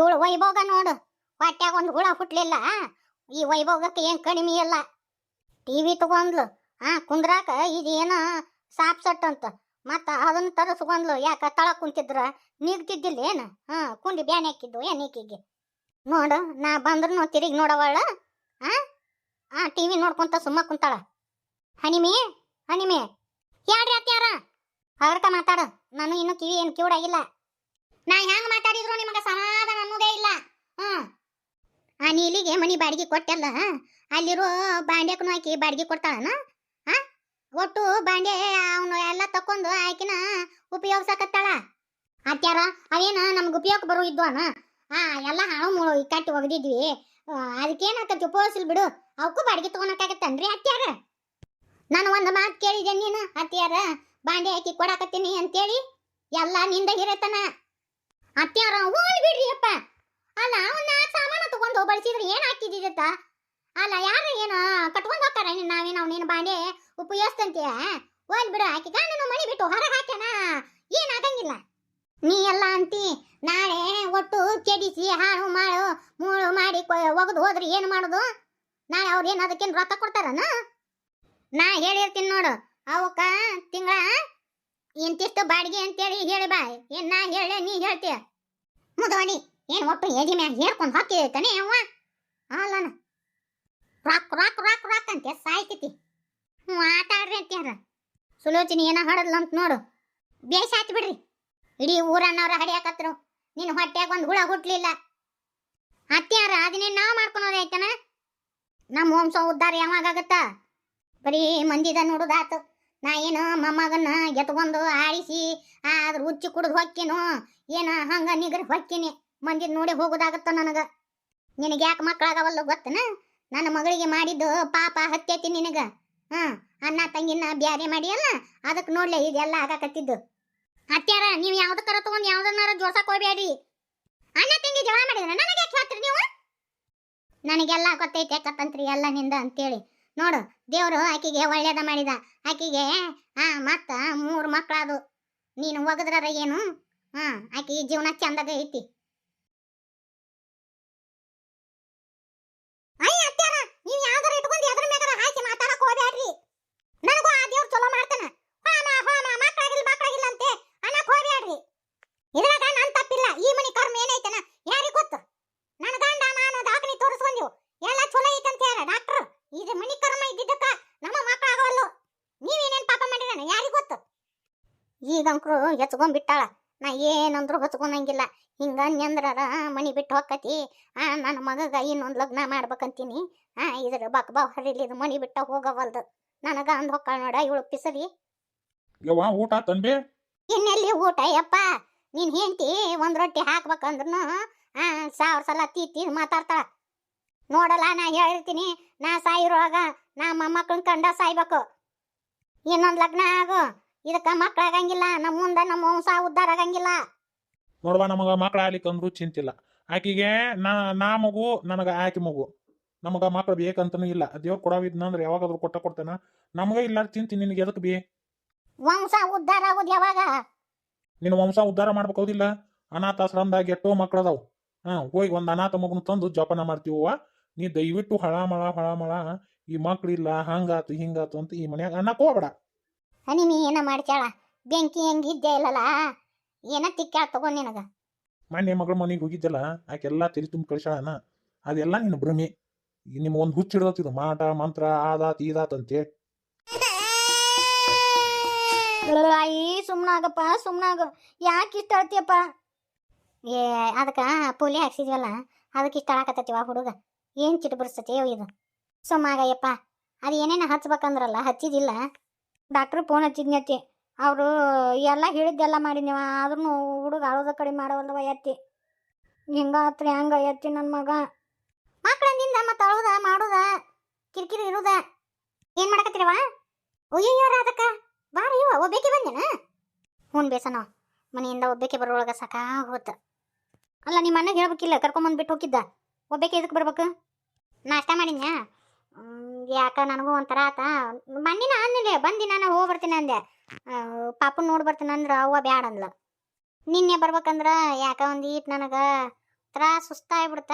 ಇವಳು ವೈಭೋಗ ನೋಡು, ಹೊಟ್ಯಾಗ ಒಂದು ಹುಳ ಹುಟ್ಲಿಲ್ಲ. ಈ ವೈಭೋಗಕ್ಕೆ ಏನ್ ಕಡಿಮೆ ಇಲ್ಲ. ಟಿವಿ ತಗೊಂಡ್ಲು, ಕುಂದ್ರಾಕ ಇದೇನ ಸಾಪ್ ಸಟ್ ಅಂತ, ಮತ್ತ ಅದನ್ನ ತರಸ್ಕೊಂಡ್ಲು. ಯಾಕ ತಳ ಕುಂತಿದ್ರ ನಿಗ್ತಿದ್ದಿಲ್ಲ ಏನ? ಕುಂಡಿ ಬ್ಯಾನೆ ಹಾಕಿದ್ದು ಏನಿಕಿಗೆ ನೋಡು. ನಾ ಬಂದ್ರು ತಿರುಗಿ ನೋಡವಳ, ಟಿವಿ ನೋಡ್ಕೊಂತ ಸುಮ್ಮ ಕುಂತಾಳ. ಹನಿಮೆ ಹನಿಮೆ ಯಾಡ್ರಿ ಅತ್ಯಾರ ಅವ್ರಕ ಮಾತಾಡು. ನಾನು ಇನ್ನು ಕಿವಿ ಏನು ಕಿವುಡಾಗಿಲ್ಲ. ನಾ ಹೆಂಗ್ ಮಾತಾಡಿದ್ರು ನಿಮಗೆ ಸಮಾಧಾನ ಅನ್ನೋದೇ ಇಲ್ಲ. ಆ ನೀಲಿಗೆ ಮನಿ ಬಾಡಿಗೆ ಕೊಟ್ಟಲ್ಲ, ಅಲ್ಲಿರೋ ಬಾಂಡ್ಯಕ್ಕೂ ಆಕಿ ಬಾಡಿಗೆ ಕೊಡ್ತಾಳನ? ಒಟ್ಟು ಬಾಂಡೆ ಅವನು ಎಲ್ಲ ತಕೊಂಡು ಆಕಿನ ಉಪಯೋಗಿಸಕತ್ತಾಳ. ಅತ್ಯಾರ ಅವೇನ ನಮ್ಗೆ ಉಪಯೋಗ ಬರೋ ಇದ್ವಾನ? ಎಲ್ಲ ಹಾಳು ಮುಳು ಕಟ್ಟಿ ಒಗದಿದ್ವಿ, ಅದಕ್ಕೇನಾಕತಿ ಉಪಯೋಗಿಸಲ್ ಬಿಡು. ಅವಕ್ಕೂ ಬಾಡಿಗೆ ತಗೊಳಕಾಗತ್ತನ್ರಿ ಅತ್ಯಾರ? ನಾನು ಒಂದು ಮಾತು ಕೇಳಿದೆ ನೀನು ಅತ್ಯಾರ, ಬಾಂಡೆ ಹಾಕಿ ಕೊಡಾಕತ್ತೀನಿ ಅಂತೇಳಿ ಎಲ್ಲ ನಿಂದ ಹಿರೇತನ. ಅತ್ಯಾರ ಹೋಗಿ ಬಿಡ್ರಿ ಅಪ್ಪ. ಅಲ್ಲ ಅವನ್ನ ಸಾಮಾನು ತಗೊಂಡು ಬಳಸಿದ್ರೆ ಏನ್ ಹಾಕಿದಿತ್ತ? ಅಲ್ಲ ಯಾರು ಏನು ಕಟ್ಕೊಂಡು ಹೋಗ್ತಾರ? ನಾವೇನು ಅವನೇನು ಬಾಂಡೆ ಉಪಯೋಗಿಸ್ತಂತೀಯ? ಹೋಲ್ ಬಿಡು. ಆಕಿ ಗಂಡನ ಮನೆ ಬಿಟ್ಟು ಹೊರಗೆ ಹಾಕ್ಯಾನ, ಏನಾಗಂಗಿಲ್ಲ. ನೀ ಎಲ್ಲ ಅಂತಿ ನಾಳೆ ಒಟ್ಟು ಕೆಡಿಸಿ ಹಾಳು ಮಾಡು ಮೂಳು ಮಾಡಿ ಒಗದು ಹೋದ್ರೆ ಏನು ಮಾಡೋದು? ನಾಳೆ ಅವ್ರು ಏನು ಅದಕ್ಕೇನು ರೊಕ್ಕ ಕೊಡ್ತಾರನ? ನಾ ಹೇಳಿರ್ತೀನಿ ನೋಡು, ಅವಕ್ಕ ತಿಂಗಳ ಇಂತಿಷ್ಟು ಬಾಡಿಗೆ ಅಂತೇಳಿ ಹೇಳಿ ಬಾ. ಏನ್ ನಾ ಹೇಳೆ ನೀ ಹೇಳ್ತೀಯ? ಮುದವನಿ ಏನು ಒಟ್ಟು ಎದಿ ಮ್ಯಾಗ ಹೇರ್ಕೊಂಡು ಹಾಕಿತಾನೆ ಅವ? ಅಲ್ಲನ ರಾಕ್ ರಾಕ್ ರಾಕ್ ರಾಕ್ ಅಂತ ಸಾಯ್ತೈತಿ. ಆಟಾಡ್ರಿ ಅಂತ್ಯಾರ. ಸುಲೋಚನಿ ಏನೋ ಹಾಡದ್ಲ ಅಂತ ನೋಡು, ಬೇಷ್ ಆಯ್ತು ಬಿಡ್ರಿ. ಇಡೀ ಊರನ್ನವ್ರ ಹಡಿಯಾಕತ್ರು, ನಿನ್ನ ಹೊಟ್ಯಾಗ ಒಂದು ಹುಳ ಹುಟ್ಲಿಲ್ಲ. ಅತ್ಯಾರ ಅದನ್ನೇ ನಾವು ಮಾಡ್ಕೊಳೋದೈತನ? ನಮ್ಮ ವಂಶ ಉದ್ಧಾರ ಯಾವಾಗತ್ತ? ಬರೀ ಮಂದಿದ ನೋಡುದಾತು. ನಾ ಏನು ಮೊಮ್ಮಗನ್ನ ಎತ್ಕೊಂಡು ಆಡಿಸಿ ಅದ್ರ ಹುಚ್ಚಿ ಕುಡಿದು ಹೊಕ್ಕಿನು ಏನು ಹಂಗ ನಿಗ್ರ ಹೊಕ್ಕಿನಿ, ಮಂದಿದ್ ನೋಡಿ ಹೋಗೋದಾಗತ್ತ ನನಗ. ನಿನಗೆ ಯಾಕೆ ಮಕ್ಕಳಾಗವಲ್ಲ ಗೊತ್ತನ? ನನ್ನ ಮಗಳಿಗೆ ಮಾಡಿದ್ದು ಪಾಪ ಹತ್ತೈತಿ ನಿನಗ. ಅನ್ನ ತಂಗಿನ ಬ್ಯಾರೆ ಮಾಡಿಯಲ್ಲ, ಅದಕ್ಕೆ ನೋಡ್ಲೆ ಇದೆಲ್ಲ ಆಗಾಕತ್ತಿದ್ದು. ಅತ್ಯಾರ ನೀವು ಯಾವ್ದಕ್ಕಾರ ತಗೊಂಡು ಯಾವ್ದನ್ನಾರ ಜೋಡ್ಸಕ್ ಹೋಗ್ಬೇಡಿ. ಅಣ್ಣ ತಂಗಿ ಜಗಳ ಮಾಡಿದ್ರೆ ನನಗೆ ಯಾಕೆ ಹೇಳ್ತೀರಿ ನೀವು? ನನಗೆಲ್ಲ ಗೊತ್ತೈತೆ ಕತ್ತಂತ್ರಿ ಎಲ್ಲ ನಿಂದ ಅಂತೇಳಿ. ನೋಡು, ದೇವ್ರು ಆಕಿಗೆ ಒಳ್ಳೇದ ಮಾಡಿದ. ಆಕಿಗೆ ಮತ್ತ 3 ಮಕ್ಕಳದು. ನೀನು ಒಗದ್ರ ಏನು? ಆಕಿ ಜೀವನ ಚಂದಾಗ ಐತಿ. ನೀವು ಯಾವ್ದಾರ ಇಟ್ಕೊಂಡು ಎದ್ರ ಮ್ಯಾಗಾರ ಹಾಕಿ ಮಾತಾಡಕ್ ಹೋಗ್ಬೇಡ್ರಿ. ನನಗೂ ಆ ದೇವ್ರು ಚಲೋ ಮಾಡ್ತಾನ. ಮಕ್ಕಳಾಗಿಲ್ಲ ಅಂತೆ ಅನ್ನಕ್ ಹೋಗ್ಬೇಡ್ರಿ. ಇದ್ರಾಗ ನನ್ ತಪ್ಪಿಲ್ಲ. ಈ ಮನಿ ಕರ್ಮ ಏನೈತನ ಯಾರಿಗ್ ಗೊತ್ತು? ನನ್ನ ಗಂಡ ನಾನು ದಾಖಲೆ ತೋರಿಸ್ಕೊಂಡ್ಯು, ಎಲ್ಲ ಚಲೋ ಐತಂತ ಯಾರ ಡಾಕ್ಟರ್. ಇದು ಮನಿ ಕರ್ಮ ಇದ್ದಿದ್ದಕ್ಕ ನಮ್ಮ ಮಕ್ಕಳಾಗವಲ್ಲು. ನೀವೇನೇನ್ ಪಾಪ ಮಾಡಿದಾನ ಯಾರಿಗ್ ಗೊತ್ತು? ಈಗಂಕ್ರು ಹೆಚ್ಕೊಂಡ್ಬಿಟ್ಟಾಳ. ನಾ ಏನಂದ್ರು ಹೊಚ್ಕೊಂಡಂಗಿಲ್ಲ. ಹಿಂಗ ಅಂದ್ರಾರ ಮನಿ ಬಿಟ್ಟು ಹೋಗತಿ. ನನ್ನ ಮಗಗ ಇನ್ನೊಂದು ಲಗ್ನ ಮಾಡ್ಬೇಕಂತೀನಿ. ಇದ್ರ ಬಕ್ಬಾ ಹರಿಲಿ ಇದು ಮನಿ ಬಿಟ್ಟ ಹೋಗವಲ್ದು. ನನಗ ಅಂದ್ ಹೊಕ್ಕಾಳ ನೋಡ ಇವಳು ಪಿಸರಿ. ಊಟ ತಂಬೆ ಇನ್ನೆಲ್ಲಿ ಊಟ ಯಪ್ಪ? ನೀನ್ ಹೆಂಡತಿ ಒಂದ್ ರೊಟ್ಟಿ ಹಾಕ್ಬೇಕಂದ್ರೂ 1000 ಸಲ ತೀ ಮಾತಾಡ್ತಾಳ. ನೋಡಲ್ಲ, ನಾ ಹೇಳಿರ್ತೀನಿ, ನಾ ಸಾಯಿರುವಾಗ ನಾ ಮೊಮ್ಮಕ್ಕಳನ್ನ ಕಂಡ ಸಾಯ್ಬೇಕು. ಇನ್ನೊಂದ್ ಲಗ್ನ ಆಗು, ಇದಕ್ಕ ಮಕ್ಕಳಾಗಂಗಿಲ್ಲ. ನಮ್ಮ ಮುಂದ ನಮ್ಮ ವಂಶ ಉದ್ಧಾರ ಆಗಂಗಿಲ್ಲ. ನೋಡ್ವಾ, ನಮಗ ಮಕ್ಳ ಆಗ್ಲಿಕ್ಕಂದ್ರು ಚಿಂತಿಲ್ಲ. ಆಕಿಗೆ ನಾ ಮಗು, ನನಗ ಆಕಿ ಮಗು. ನಮಗ ಮಕ್ಳು ಬೇಕಂತನೂ ಇಲ್ಲ. ದೇವ್ರು ಕೊಡವಿದ್ನಂದ್ರೆ ಯಾವಾಗಾದ್ರೂ ಕೊಡ್ತಾನ. ನಮಗ ಇಲ್ಲ ಚಿಂತಿ, ನಿನಗೆ ಎದಕ್ ಬೇ? ವಂಶ ಉದ್ಧಾರ ಆಗೋದು ಯಾವಾಗ? ನಿನ್ನ ವಂಶ ಉದ್ಧಾರ ಮಾಡ್ಬೇಕೌದಿಲ್ಲ? ಅನಾಥಾಶ್ರಮದಾಗ ಎಷ್ಟೋ ಮಕ್ಳದಾವ್. ಹೋಗಿ ಒಂದ್ ಅನಾಥ ಮಗನ ತಂದು ಜೋಪಾನ ಮಾಡ್ತೀವ. ನೀ ದಯವಿಟ್ಟು ಹಳಮಳ ಈ ಮಕ್ಳಿಲ್ಲ ಹಂಗಾತು ಹಿಂಗಾತು ಅಂತ ಈ ಮನ್ಯಾಗ ಅನ್ನಕ್ ಹೋಗ್ಬೇಡ. ಹನಿಮಿ ಏನ ಮಾಡ್ತಾಳ? ಬೆಂಕಿ ಹೆಂಗಿದ್ದೆ ಇಲ್ಲಲ್ಲ, ಏನ ತಿಕ್ಕಾಳ ತಗೊಂಡ್ ನಿನಗ. ಮೊನ್ನೆ ಮಗಳ ಮನೆಗೆ ಹೋಗಿದ್ದಲ್ಲ, ಆಕೆಲ್ಲಾ ತಲೆ ತುಂಬ ಕಳಿಸಾಳನ. ಅದೆಲ್ಲ ನಿನ್ನ ಭ್ರಮೆ. ನಿಮ್ ಒಂದ್ ಹುಚ್ಚ ಹಿಡ್ದತ್ತಿದು ಮಾಟ ಮಂತ್ರ ಆದಾತ್ ಈದಾತ್ ಅಂತೇಳಿ. ಸುಮ್ನಾಗಪ್ಪ ಸುಮ್ನಾಗ. ಯಾಕೆ ಇಷ್ಟ ಅಳ್ತಿಯಪ್ಪ? ಅದಕ್ಕ ಪೋಲಿ ಹಾಕ್ಸಿದ್ವಲ್ಲ, ಅದಕ್ಕೆ ಇಷ್ಟ ಆಕತ್ತತಿವ ಹುಡುಗ. ಏನ್ ಚಿಟ್ಟು ಬಿಡಿಸ್ತತಿ ಇದು? ಸುಮ್ಮಾಗಯ್ಯಪ್ಪ. ಅದು ಏನೇನ ಹಚ್ಬೇಕಂದ್ರಲ್ಲ ಹಚ್ಚಿದಿಲ್ಲ. Doctor phone ಹಚ್ಚಿದ್ನತಿ. ಅವರು ಎಲ್ಲ ಹೇಳಿದ್ದೆಲ್ಲ ಮಾಡಿದ್ನಿವ, ಆದ್ರೂ ಹುಡುಗ ಅಳೋದ ಕಡಿಮೆ ಮಾಡವಲ್ವ ಎತ್ತಿ. ಹಿಂಗಾತ್ರಿ ಹಂಗ ಎತ್ತಿ ನನ್ನ ಮಗ. ಮಕ್ಕಳಿಂದ ಮತ್ತೆ ಅಳುದ ಮಾಡುದ ಕಿರಿಕಿರಿ ಇರುದ. ಏನ್ ಮಾಡಕತ್ತಿರವ? ಒಯ್ಯೋರ ಅದಕ್ಕ ಬಾರ ಇವ ಒಬ್ಬೇಕೆ ಬಂದೇನ? ಹ್ಞೂ ಬೇಸನ, ಮನೆಯಿಂದ ಒಬ್ಬೇಕೆ ಬರೋಳಗ ಸಾಕಾಗ ಹೋತ. ಅಲ್ಲ ನಿಮ್ಮ ಅಣ್ಣಗೆ ಹೇಳ್ಬೇಕಿಲ್ಲ, ಕರ್ಕೊಂಬಂದ್ಬಿಟ್ಟು ಹೋಗಿದ್ದ. ಒಬ್ಬೇಕೆ ಇದಕ್ಕೆ ಬರ್ಬೇಕು? ನಾಷ್ಟ ಮಾಡಿದ್ನ. ಯಾಕ ನನಗೂ ಒಂಥರ ಆತ. ಬಂದಿನ ಅಂದಿಲ್ಲ, ಬಂದಿ ನಾನು ಹೋಗ್ಬರ್ತೀನಿ ಅಂದೆ. ಪಾಪನ್ ನೋಡಿ ಬರ್ತೀನಿ ಅಂದ್ರೆ ಅವ್ವ ಬ್ಯಾಡ ಅಂದ್ಲ. ನಿನ್ನೆ ಬರ್ಬೇಕಂದ್ರ ಯಾಕ ಒಂದೀಟ್ ನನಗೆ ತ್ರಾಸ ಸುಸ್ತಾಗ್ಬಿಡ್ತ.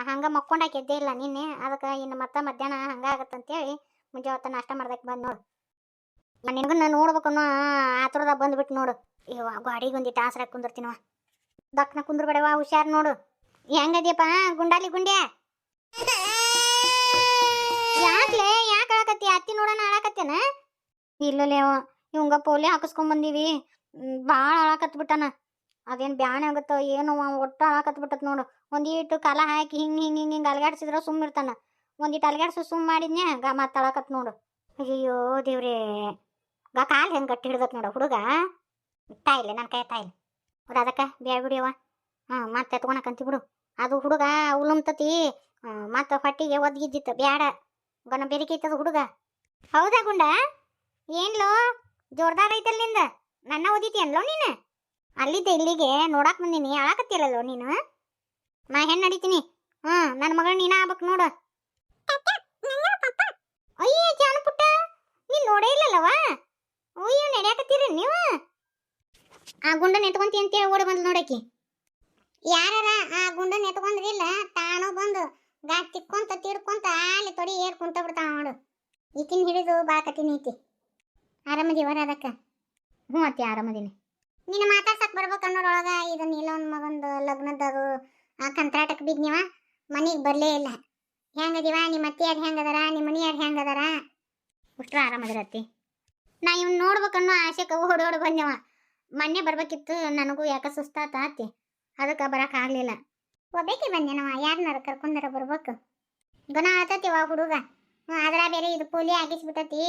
ಹಂಗ ಮಕ್ಕೊಂಡಾಕ ಎದ್ದೇ ಇಲ್ಲ ನಿನ್ನೆ. ಅದಕ್ಕೆ ಇನ್ನು ಮತ್ತೆ ಮಧ್ಯಾಹ್ನ ಹಂಗಾಗತ್ತಂತೇಳಿ ಮುಂಜಾವತ್ತ ನಾಷ್ಟ ಮಾಡ್ದಕ್ಕೆ ಬಂದು ನೋಡು. ನಿನಗನ್ನ ನೋಡ್ಬೇಕನ್ನೋ ಆತುರದ ಬಂದ್ಬಿಟ್ಟು ನೋಡು. ಇವ ಗಾಡಿಗೆ ಒಂದಿಟ್ಟು ಆಸರ ಕುಂದಿರ್ತೀನವ. ದಕ್ನ ಕುಂದ್ರಬೇಡವಾ, ಹುಷಾರ್ ನೋಡು. ಹೆಂಗದಿಯಪ್ಪ ಗುಂಡಾಲಿ ಗುಂಡ್ಯಾ? ಯಾಕ್ಲೆ ಯಾಕೆ ಅಳಕತ್ತಿ? ಅತ್ತಿ ನೋಡೋಣ ಅಳಕತ್ತೇನ? ಇಲ್ಲಲೇವ, ಇವಂಗ ಪೋಲಿಯೋ ಹಾಕಿಸ್ಕೊಂಡ್ ಬಂದೀವಿ. ಭಾಳ ಅಳಕತ್ ಬಿಟ್ಟಾನ. ಅದೇನು ಬ್ಯಾನೆ ಆಗುತ್ತೋ ಏನೋ ಒಟ್ಟು ಅಳಕತ್ ಬಿಟ್ಟತ್ ನೋಡು. ಒಂದೀಟು ಕಾಲ ಹಾಕಿ ಹಿಂಗೆ ಅಲಗಾಡ್ಸಿದ್ರ ಸುಮ್ಮ ಇರ್ತಾನ. ಒಂದಿಟ್ಟು ಅಲಗಾಡ್ಸಿ ಸುಮ್ಮ ಮಾಡಿದ್ನ್ಯಾ ಮತ್ತೆ ಅಳಕತ್ ನೋಡು. ಅಯ್ಯೋ ದೇವ್ರೇ, ಕಾಲು ಹೆಂಗೆ ಗಟ್ಟಿ ಹಿಡ್ದತ್ ನೋಡು ಹುಡುಗ. ತಾಯಿಲೆ ನನ್ನ ಕೈ ತಾಯಿಲೆ ಅವ್ರು ಅದಕ್ಕೆ ಬ್ಯಾಡ ಬಿಡಿಯವ. ಮತ್ತೆ ಎತ್ಕೊಳಕಂತಿ ಬಿಡು. ಅದು ಹುಡುಗ ಉಳುಮ್ತತಿ, ಮತ್ತೆ ಹೊಟ್ಟಿಗೆ ಒದ್ಗಿದ್ದಿತ್ತು. ಬ್ಯಾಡ ಗನ ಬೆರಿಕೈತದ ಹುಡುಗ. ಹೌದಾ ಗುಂಡ? ಏನ್ಲೋ ಜೋರ್ದಾರ್ ಐತಲ್ ನಿಂದ? ನನ್ನ ಓದಿತೀಯನ್ಲೋ ನೀನು? ಅಲ್ಲಿದ್ದೆ ಇಲ್ಲಿಗೆ ನೋಡಾಕ್ ಬಂದೀನಿ, ಅಳಾಕತ್ತಿಯಲ್ಲೋ ನೀನು? ನಾ ಹೆಣ್ಣು ನಡಿತೀನಿ. ನನ್ನ ಮಗಳ ನೀನ ಆಗ್ಬೇಕು ನೋಡು. ಅಯ್ಯ ಜಾನು ಪುಟ್ಟ, ನೀನ್ ನೋಡೇ ಇಲ್ಲಲ್ಲವ? ಅಯ್ಯೋ ನಡ್ಯಾಕತ್ತೀರಿ ನೀವು? ಆ ಗುಂಡನ್ ಎತ್ಕೊಂತಿ ಅಂತೇಳಿ ಓಡಿ ಬಂದು ನೋಡಕಿ. ಯಾರ ಆ ಗುಂಡನ್ ಎತ್ಕೊಂಡ್ರಿಲ್ಲ, ತಾನೋ ಬಂದು ಗಾಡಿ ತಿಕ್ಕೊಂತ ತಿಡ್ಕೊಂತ ಅಲ್ಲಿ ತೊಡಿ ಏರ್ ಕುಂತ ಬಿಡ್ತಾವ ನೋಡು. ಈಕಿನ ಹಿಡಿದು ಬಾಕತೀನಿ ಈಕಿ. ಆರಾಮದಿವರ ಅದಕ್ಕ? ಹ್ಞೂ ಅತ್ತಿ ಆರಾಮದೀನಿ. ನೀನು ಮಾತಾಡ್ಸಕ್ ಬರ್ಬೇಕನ್ನೋರೊಳಗ ಇದನ್ನ ಇಲ್ಲ ಒಂದು ಮಗಂದು ಲಗ್ನದದು ಕಂತ್ರಾಟಕ್ಕೆ ಬಿದ್ನಿವ, ಮನೆಗೆ ಬರಲೇ ಇಲ್ಲ. ಹೆಂಗದಿವ? ನಿಮ್ಮ ಅತ್ತಿಯಾರು ಹೆಂಗದಾರ? ನಿಮ್ಮ ಮನೆಯಾರು ಹೆಂಗದಾರ? ಅಷ್ಟ್ರ ಆರಾಮದಿರತ್ತಿ. ನಾ ಇವ್ನು ನೋಡ್ಬೇಕನ್ನೋ ಆಸೆಗೆ ಓಡೋಡಿ ಬಂದೆವ. ಮೊನ್ನೆ ಬರ್ಬೇಕಿತ್ತು, ನನಗೂ ಯಾಕ ಸುಸ್ತಾತ ಅತ್ತಿ, ಅದಕ್ಕೆ ಬರೋಕ್ಕಾಗಲಿಲ್ಲ. ಒಬ್ಬೇಕಿ ಬಂದೆನವ, ಯಾರನ್ನಾರ ಕರ್ಕೊಂಡಾರ ಬರ್ಬೇಕು. ಗನ ಆತತಿವ ಹುಡುಗ. ಅದ್ರ ಬೇರೆ ಇದು ಪೋಲಿಯೋ ಆಗಿಸ್ಬಿಟ್ಟತಿ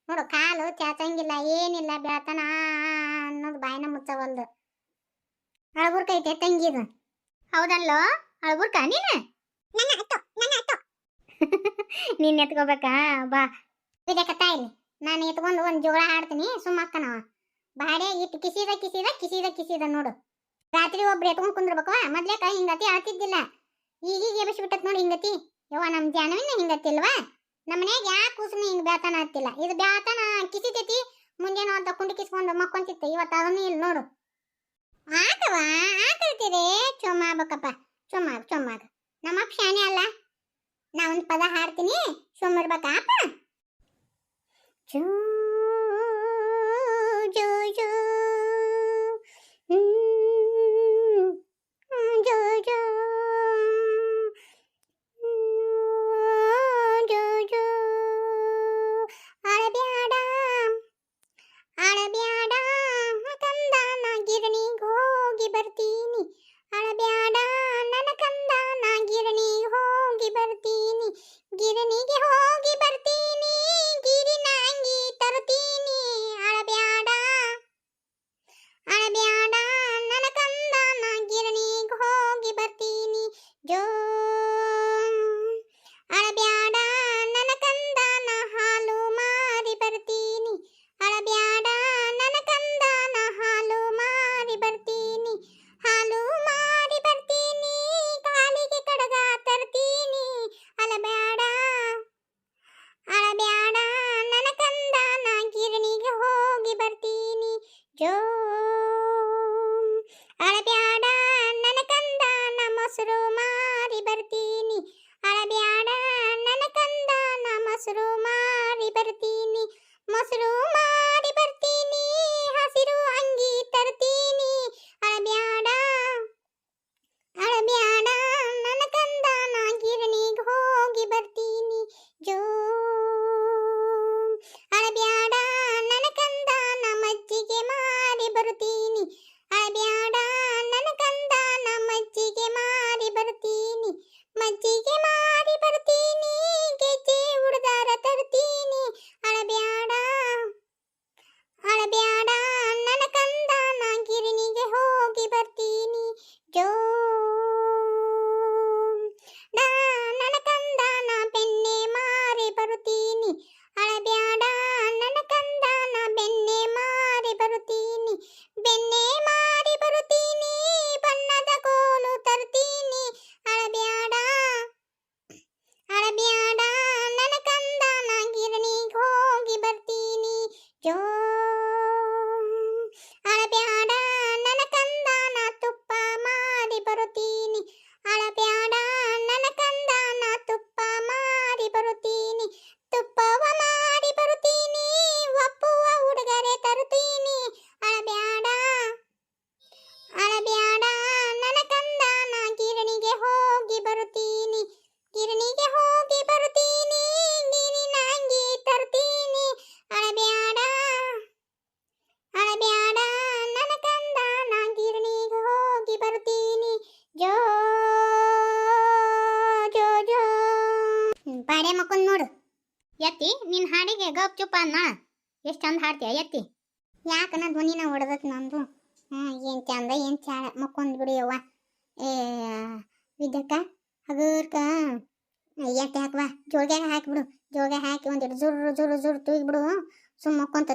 ನೋಡು. ಕಾಲು ಚಾಚಂಗಿಲ್ಲ, ಏನಿಲ್ಲ, ಬೆಳತನ ಅನ್ನೋದು ಬಾಯಿನ ಮುಚ್ಚವಲ್ದು. ಅಳಬುರ್ಕ ಐತೆ ತಂಗಿದು. ಹೌದಲ್ಲೋ ಅಳಬುರ್ಕ ನೀನು? ನೀನ್ ಎತ್ಕೋಬೇಕಾ? ಬಾ ಇದಕ್ಕತ್ತ ಇಲ್ಲಿ ನಾನು ಎತ್ಕೊಂಡು ಒಂದು ಜೋಳ ಹಾಡ್ತೀನಿ, ಸುಮ್ಮಕ್ಕನವ. ಬಾಡೆ ಇಟ್ಟು ಕಿಸಿದ ನೋಡು. ರಾತ್ರಿ ಒಬ್ರು ಎತ್ಕೊಂಡು ಕುಂದ್ರಬೇಕವ. ಮೊದ್ಲೇಕ ಹಿಂಗತಿ ಅಳ್ತಿದ್ದಿಲ್ಲ, ಈಗೀಗ ಎಬ್ಬಿಸ್ಬಿಟ್ಟತ್ ನೋಡಿ ಹಿಂಗತಿ. ಯವ್ವ ನಮ್ಮ ಜಾನವಿನ ಹಿಂಗತ್ತಿಲ್ವಾ? ನಮ್ಮ ಮನ್ಯಾಗ ಯಾಕೆ ಕೂಸನ ಹಿಂಗೆ ಬ್ಯಾತನ ಹತ್ತಿಲ್ಲ. ಇದು ಬ್ಯಾತನ ಕಿಸಿತೈತಿ, ಮುಂಜಾನೆ ಅಂತ ಕುಂಡಿ ಕಿಸ್ಕೊಂಡು ಮಕ್ಕೊಂತಿತ್ತು. ಇವತ್ತು ಅದನ್ನು ಇಲ್ಲ ನೋಡು. ಆತವ ಆತೈತಿರಿ. ಚೊಮ್ಮ ಆಗ್ಬೇಕಪ್ಪ, ಚೊಮ್ಮಾಗ. ನಮ್ಮಪ್ಪ ಶಾನೆ ಅಲ್ಲ. ನಾ ಒಂದು ಪದ ಹಾಡ್ತೀನಿ, ಸುಮ್ಮಿರ್ಬೇಕಾಪ. ಜೋ ಜೋ ಜೋ ಜೋ ಜೋ ಜೋ ಜೋ ಅಳಬ್ಯಾಡ ಅಳಬ್ಯಾಡ ಕಂದನ ಗಿರಣಿಗೆ ಹೋಗಿ ಬರ್ತೀನಿ. ಅಳಬ್ಯಾಡ ನನ್ನ ಕಂದನ ಗಿರಣಿಗೆ ಹೋಗಿ ಬರ್ತೀನಿ. ಗಿರಣಿಗೆ ಹೋಗಿ ಬರ್ತೀನಿ, ಗಿರಿನ ಅಂಗಿ ತರುತ್ತೀನಿ. ಅಳಬ್ಯಾಡ ಅಳಬ್ಯಾಡ ನನ್ನ ಕಂದನ ಗಿರಣಿಗೆ ಹೋಗಿ ಬರ್ತೀನಿ. ಜೋ ಅಳಬ್ಯಾಡ ನನ್ನ ಕಂದನ ಹಾಲು ಮಾರಿ ಬರ್ತೀನಿ. ಅಳಬ್ಯಾಡ ನನ್ನ ಕಂದನ ಹಾಲು ಮಾರಿ ಬರ್ತೀನಿ. ಹಾಲು ಮಾರಿ ಬರ್ತೀನಿ, ಕಾಲಿಗೆ ಕಡಗ ತರ್ತೀನಿ. ಅಳಬ್ಯಾಡ ಅಳಬ್ಯಾಡ ನನ್ನ ಕಂದನ ಗಿರಣಿಗೆ ಹೋಗಿ ಬರ್ತೀನಿ. ಜೋ ಅಳಬ್ಯಾಡ ನನ್ನ ಕಂದನ ಮೊಸರು ಮಾರಿ ಬರ್ತೀನಿ. ಅಳಬ್ಯಾಡ ನನ್ನ ಕಂದನ ಮೊಸರು ಮಾರಿ ಬರ್ತೀನಿ. ಮೊಸರು ಮಾರಿ ಬರ್ತೀನಿ, ಹಸಿರು ಅಂಗಿ ತರ್ತೀನಿ. ಅಳಬ್ಯಾಡ ಅಳಬ್ಯಾಡ ನನ್ನ ಕಂದನ ಗಿರಣಿಗೆ ಹೋಗಿ ಬರ್ತೀನಿ. ಜೋ ಅಳಬ್ಯಾಡ ನನ್ನ ಕಂದನ ಮಜ್ಜಿಗೆ ಮಾರಿ ಬರ್ತೀನಿ. ಅಳಬ್ಯಾಡ ನನ್ನ ಕಂದನ ಮಜ್ಜಿಗೆ ಮಾರಿ ಬರ್ತೀನಿ. ಮಜ್ಜಿಗೆ ಮಾರಿ ಬರ್ತೀನಿ, ಗೆಜ್ಜೆ ಉಡ್ದಾರ ತರ್ತೀನಿ. ಅಳಬ್ಯಾಡ ಅಳಬ್ಯಾಡ ನನ್ನ ಕಂದನ ಗಿರಣಿಗೆ ಹೋಗಿ ಬರ್ತೀನಿ. ಜೋ ನನ್ನ ಕಂದನ ಬೆಣ್ಣೆ ಮಾರಿ ಬರುತ್ತೀನಿ. ಅಳಬ್ಯಾಡ ನನ್ನ ಕಂದನ ಬೆಣ್ಣೆ ಮಾರಿ ಬರುತ್ತೀನಿ. ಬೆಣ್ಣೆ ಮಾರಿ ಬರುತ್ತೀನಿ, ಬಣ್ಣದ ಕೋಲು ತರ್ತೀನಿ. ಅಳಬ್ಯಾಡ ಅಳಬ್ಯಾಡ ನನ್ನ ಕಂದನ ಗಿರಣಿಗೆ ಹೋಗಿ ಬರ್ತೀನಿ. ಜೋ ಅಳಬ್ಯಾಡ ನನ್ನ ಕಂದನ ತುಪ್ಪ ಮಾರಿ ಬರುತ್ತೀನಿ. ಗಪ್ ಚುಪ್ಪ ಅನ್ನ ಎಷ್ಟು ಚಂದ ಹಾಡ್ತೀಯ ಎತ್ತಿ ಯಾಕನ ಧ್ವನಿನ ಹೊಡೆದತ್ ನಂದು ಏನ್ ಚಂದ ಏನ್ ಚಾಳ ಮಕ್ಕೊಂದ್ ಬಿಡು ಯವ್ವ ಏ ವಿದ್ಯಕ್ಕ ಹಗರ್ಕ ಎತ್ತೆ ಹಾಕುವ ಜೋಳ್ಗ್ಯಾಗ ಹಾಕಿಬಿಡು ಜೋಳ್ಗ್ಯಾಗ ಹಾಕಿ ಒಂದಿಟ್ಟು ಜುರ್ರು ಜುರ್ರು ಜುರ್ರು ತೂಗಿಬಿಡು ಸುಮ್ಮ ಮಕ್ಕೊಂತ